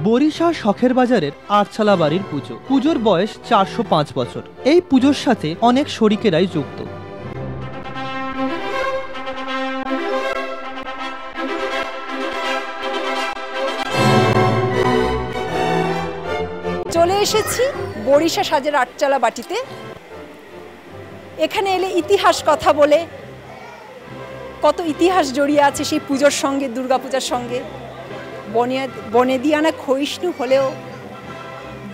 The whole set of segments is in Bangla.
বরিশা শখের বাজারের আটচালা বাড়ির পুজো। পুজোর বয়স 405 বছর। এই পুজোর সাথে অনেক শরিকেরাই যুক্ত। চলে এসেছি বরিশা সাজের আটচালা বাটিতে। এখানে এলে ইতিহাস কথা বলে, কত ইতিহাস জড়িয়ে আছে সেই পুজোর সঙ্গে, দুর্গাপূজার সঙ্গে। বনেদিয়ানা ক্ষয়িষ্ণু হলেও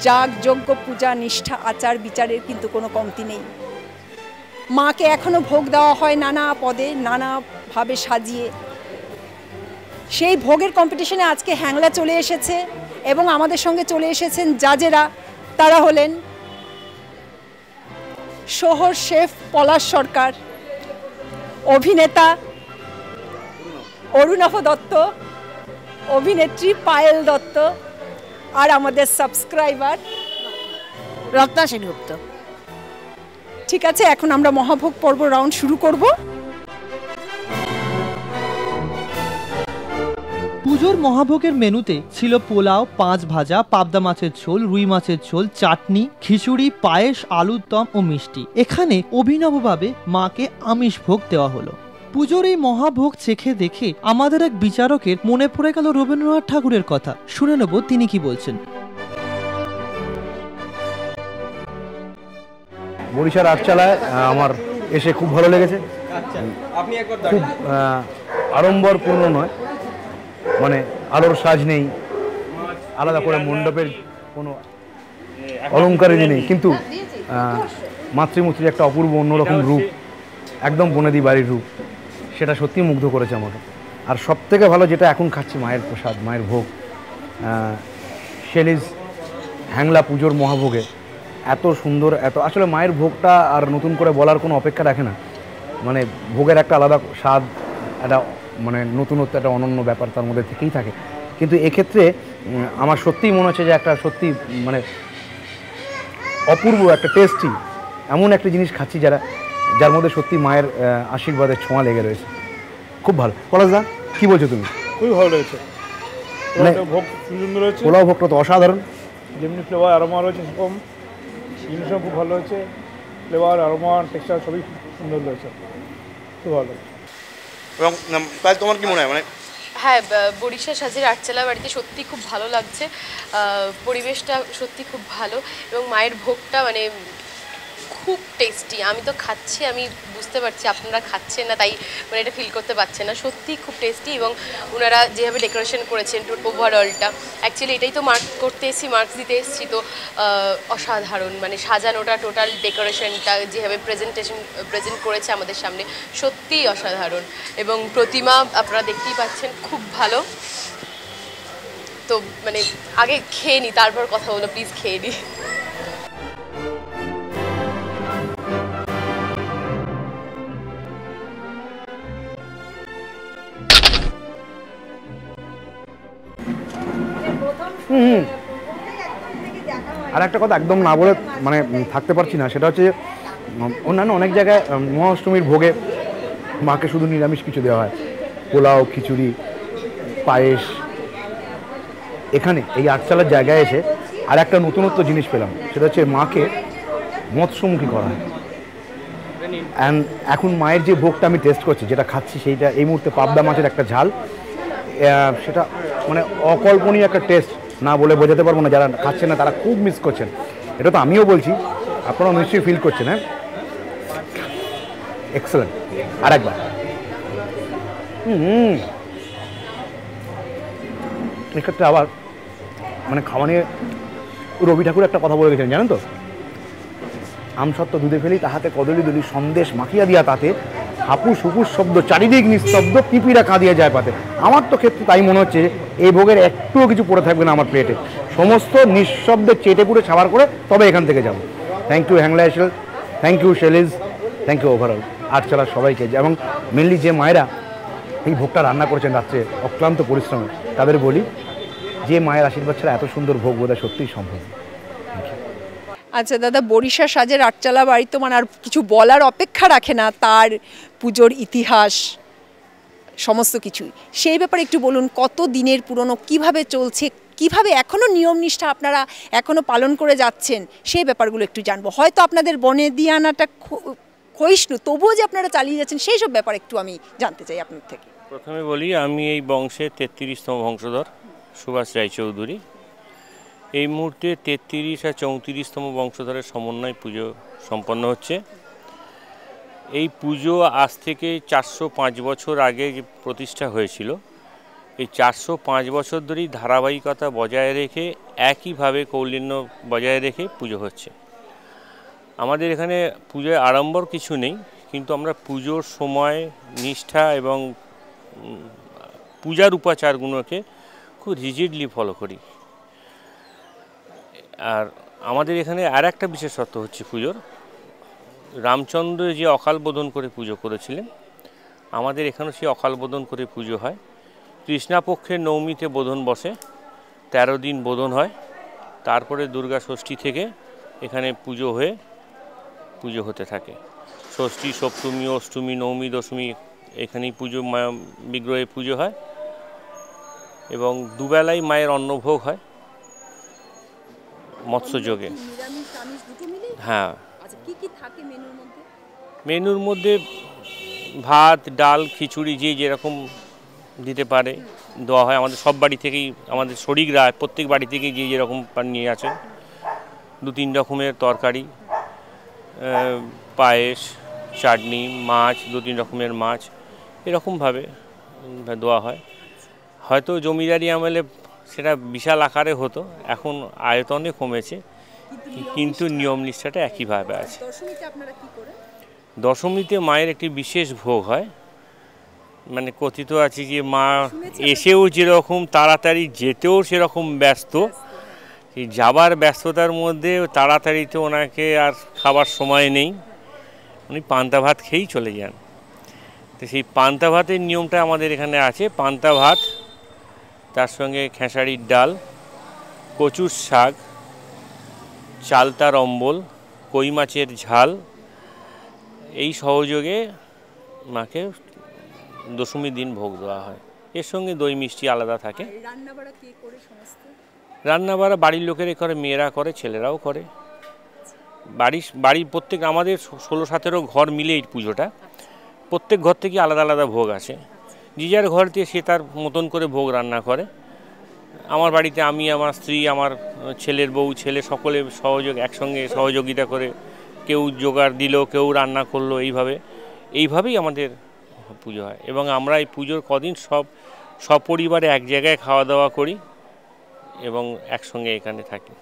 যাগযজ্ঞ পূজা নিষ্ঠা আচার বিচারের কিন্তু কোনো কমতি নেই। মাকে এখনো ভোগ দেওয়া হয় নানা পদে, নানাভাবে সাজিয়ে। সেই ভোগের কম্পিটিশনে আজকে হ্যাংলা চলে এসেছে এবং আমাদের সঙ্গে চলে এসেছেন জাজেরা। তারা হলেন শহর শেফ পলাশ সরকার, অভিনেতা অরুণাভ দত্ত, অভিনেত্রী পায়েল দত্ত, আর আমাদের সাবস্ক্রাইবার রত্না সেনগুপ্ত। ঠিক আছে, এখন আমরা মহাভোগ পর্ব রাউন্ড শুরু করব। পুজোর মহাভোগের মেনুতে ছিল পোলাও, 5 ভাজা, পাবদা মাছের ঝোল, রুই মাছের ঝোল, চাটনি, খিচুড়ি, পায়েস, আলুর দম ও মিষ্টি। এখানে অভিনবভাবে মাকে আমিষ ভোগ দেওয়া হলো। পুজোর এই মহাভোগ চেখে দেখে আমাদের এক বিচারকের মনে পড়ে গেল রবীন্দ্রনাথ ঠাকুরের কথা। শুনে নেব তিনি কি বলছেন। বরিশার আটচালায় আমার এসে খুব ভালো লেগেছে। খুব আড়ম্বরপূর্ণ নয়, মানে আলোর সাজ নেই, আলাদা করে মণ্ডপের কোনো অলঙ্কারের নেই, কিন্তু মাতৃমূর্তির একটা অপূর্ব অন্যরকম রূপ, একদম বনেদি বাড়ির রূপ, সেটা সত্যি মুগ্ধ করেছে আমাকে। আর সব থেকে ভালো যেটা এখন খাচ্ছি, মায়ের প্রসাদ, মায়ের ভোগ, শেলিজ হ্যাংলা পুজোর মহাভোগে এত সুন্দর, এত আসলে মায়ের ভোগটা আর নতুন করে বলার কোনো অপেক্ষা রাখে না। মানে ভোগের একটা আলাদা স্বাদ, একটা মানে নতুনত্ব, একটা অনন্য ব্যাপার তার মধ্যে থেকেই থাকে। কিন্তু এক্ষেত্রে আমার সত্যিই মনে হচ্ছে যে একটা সত্যি মানে অপূর্ব একটা টেস্টি এমন একটা জিনিস খাচ্ছি যার মধ্যে সত্যি মায়ের আশীর্বাদের ছোঁয়া লেগে রয়েছে। খুব ভালো। পলাশদা কী বলছো তুমি? খুবই ভালো রয়েছে, ভোগ সুন্দর রয়েছে, পোলাও ভোগটা তো অসাধারণ, যেমনি ফ্লেভার অ্যারোমা রয়েছে সেরকম জিনিসও খুব ভালো হয়েছে। ফ্লেভার অ্যারোমা টেক্সচার সবই সুন্দর রয়েছে, খুব ভালো। এবং প্রায় তোমার কি মনে হয়? মানে হ্যাঁ, বরিশা সাজের আটচালা বাড়িতে সত্যি খুব ভালো লাগছে। পরিবেশটা সত্যি খুব ভালো এবং মায়ের ভোগটা মানে খুব টেস্টি। আমি তো খাচ্ছি, আমি বুঝতে পারছি আপনারা খাচ্ছেন না, তাই মানে এটা ফিল করতে পারছেন না। সত্যি খুব টেস্টি এবং ওনারা যেভাবে ডেকোরেশন করেছেন ওভারঅলটা, অ্যাকচুয়ালি এটাই তো মার্কস দিতে এসেছি, তো অসাধারণ। মানে সাজানোটা, টোটাল ডেকোরেশনটা যেভাবে প্রেজেন্ট করেছে আমাদের সামনে, সত্যিই অসাধারণ। এবং প্রতিমা আপনারা দেখতেই পাচ্ছেন, খুব ভালো। তো মানে আগে খেয়ে নি, তারপর কথা বলো, প্লিজ খেয়ে নি। আর একটা কথা একদম না বলে মানে থাকতে পারছি না, সেটা হচ্ছে অন্যান্য অনেক জায়গায় মহাষ্টমীর ভোগে মাকে শুধু নিরামিষ কিছু দেওয়া হয়, পোলাও, খিচুড়ি, পায়েস। এখানে এই আটচালার জায়গায় এসে আর একটা নতুনত্ব জিনিস পেলাম, সেটা হচ্ছে মাকে মৎস্যমুখী করা হয়। অ্যান্ড এখন মায়ের যে ভোগটা আমি টেস্ট করছি, যেটা খাচ্ছি, সেইটা এই মুহূর্তে পাবদা মাছের একটা ঝাল, সেটা মানে অকল্পনীয় একটা টেস্ট, না বলে বোঝাতে পারবো না। যারা খাচ্ছেন না তারা খুব মিস করছেন, এটা তো আমিও বলছি, আপনারাও নিশ্চয়ই ফিল করছেন। হ্যাঁ, এক্সেলেন্ট। আর একবার এক্ষেত্রে আবার মানে খাওয়া নিয়ে রবি ঠাকুর একটা কথা বলে গেছেন, জানেন তো? আমসত্ত্ব দুধে ফেলি, তাহাতে কদলী দলি, সন্দেশ মাখিয়া দিয়া তাতে, হাপুস হুপুস শব্দ, চারিদিক নিস্তব্ধ, পিপিরা কাঁদিয়া যায় পাতে। আমার তো ক্ষেত্রে তাই মনে হচ্ছে, এই ভোগের একটুও কিছু পড়ে থাকবে না আমার প্লেটে, সমস্ত নিঃশব্দে চেটে পুড়ে ছাবার করে তবে এখান থেকে যাব। থ্যাংক ইউ হ্যাংলা এশিয়াল, থ্যাংক ইউ শেলিজ, থ্যাংক ইউ ওভারঅল আটচালার সবাইকে, এবং মেনলি যে মায়েরা এই ভোগটা রান্না করেছেন রাত্রে অক্লান্ত পরিশ্রমে, তাদের বলি যে মায়ের আশীর্বাদ ছাড়া এত সুন্দর ভোগ বোধহয় সত্যিই সম্ভব। আচ্ছা দাদা, বরিশা সাজের আটচালা বাড়ি তো মানে আর কিছু বলার অপেক্ষা রাখে না, তার পুজোর ইতিহাস সমস্ত কিছুই। সেই ব্যাপারে একটু বলুন, কত দিনের পুরনো, কিভাবে চলছে, কিভাবে এখনও নিয়ম নিষ্ঠা আপনারা এখনও পালন করে যাচ্ছেন সেই ব্যাপারগুলো একটু জানবো। হয়তো আপনাদের বনে দিয়ে আনাটা ক্ষয়িষ্ণু, তবুও যে আপনারা চালিয়ে যাচ্ছেন সেই সব ব্যাপার একটু আমি জানতে চাই আপনার থেকে। প্রথমে বলি, আমি এই বংশের 33তম বংশধর সুভাষ রায়চৌধুরী। এই মুহূর্তে 33 আর 34তম বংশধরের সমন্বয় পুজো সম্পন্ন হচ্ছে। এই পুজো আজ থেকে 405 বছর আগে যে প্রতিষ্ঠা হয়েছিল, এই 405 বছর ধরেই ধারাবাহিকতা বজায় রেখে একইভাবে কৌলিন্য বজায় রেখে পুজো হচ্ছে। আমাদের এখানে পুজোয় আড়ম্বর কিছু নেই, কিন্তু আমরা পুজোর সময় নিষ্ঠা এবং পূজার উপাচারগুলোকে খুব রিজিডলি ফলো করি। আর আমাদের এখানে আর একটা বিশেষত্ব হচ্ছে পুজোর, রামচন্দ্র যে অকাল বোধন করে পুজো করেছিলেন, আমাদের এখানেও সেই অকাল বোধন করে পুজো হয়। কৃষ্ণাপক্ষের নবমীতে বোধন বসে, 13 দিন বোধন হয়। তারপরে দুর্গা ষষ্ঠী থেকে এখানে পুজো হতে থাকে। ষষ্ঠী, সপ্তমী, অষ্টমী, নবমী, দশমী এখানেই বিগ্রহে পুজো হয় এবং দুবেলাই মায়ের অন্নভোগ হয় মৎস্যযোগে। হ্যাঁ, মেনুর মধ্যে ভাত, ডাল, খিচুড়ি যে যেরকম দিতে পারে দেওয়া হয়। আমাদের সব বাড়ি থেকেই, আমাদের শরিকরা প্রত্যেক বাড়ি থেকেই যে যেরকম নিয়ে আছে, 2-3 রকমের তরকারি, পায়েস, চাটনি, মাছ, 2-3 রকমের মাছ, এরকমভাবে দেওয়া হয়। হয়তো জমিদারি আমলে সেটা বিশাল আকারে হতো, এখন আয়তনে কমেছে, কিন্তু নিয়ম নিষ্ঠাটা একইভাবে আছে। দশমীতে মায়ের একটি বিশেষ ভোগ হয়, মানে কথিত আছে যে মা এসেও যেরকম তাড়াতাড়ি, যেতেও সেরকম ব্যস্ত। এই যাবার ব্যস্ততার মধ্যে তাড়াতাড়িতে ওনাকে আর খাবার সময় নেই, উনি পান্তা ভাত খেয়েই চলে যান। তো সেই পান্তা ভাতের নিয়মটা আমাদের এখানে আছে। পান্তা ভাত, তার সঙ্গে খেসারির ডাল, কচুর শাক, চালতার অম্বল, কই মাছের ঝাল, এই সহযোগে মাকে দশমীর দিন ভোগ দেওয়া হয়। এর সঙ্গে দই মিষ্টি আলাদা থাকে। রান্নাবাড়া বাড়ির লোকেরাই করে, মেয়েরা করে, ছেলেরাও করে। বাড়ির প্রত্যেক, আমাদের 16-17 ঘর মিলে এই পুজোটা, প্রত্যেক ঘর থেকে আলাদা আলাদা ভোগ আছে। যে যার ঘর দিয়ে সে তার মতন করে ভোগ রান্না করে। আমার বাড়িতে আমি, আমার স্ত্রী, আমার ছেলের বউ, ছেলে সকলে একসঙ্গে সহযোগিতা করে, কেউ জোগাড় দিল, কেউ রান্না করলো, এইভাবেই আমাদের পুজো হয়। এবং আমরা এই পুজোর কদিন সপরিবারে এক জায়গায় খাওয়া দাওয়া করি এবং একসঙ্গে এখানে থাকি।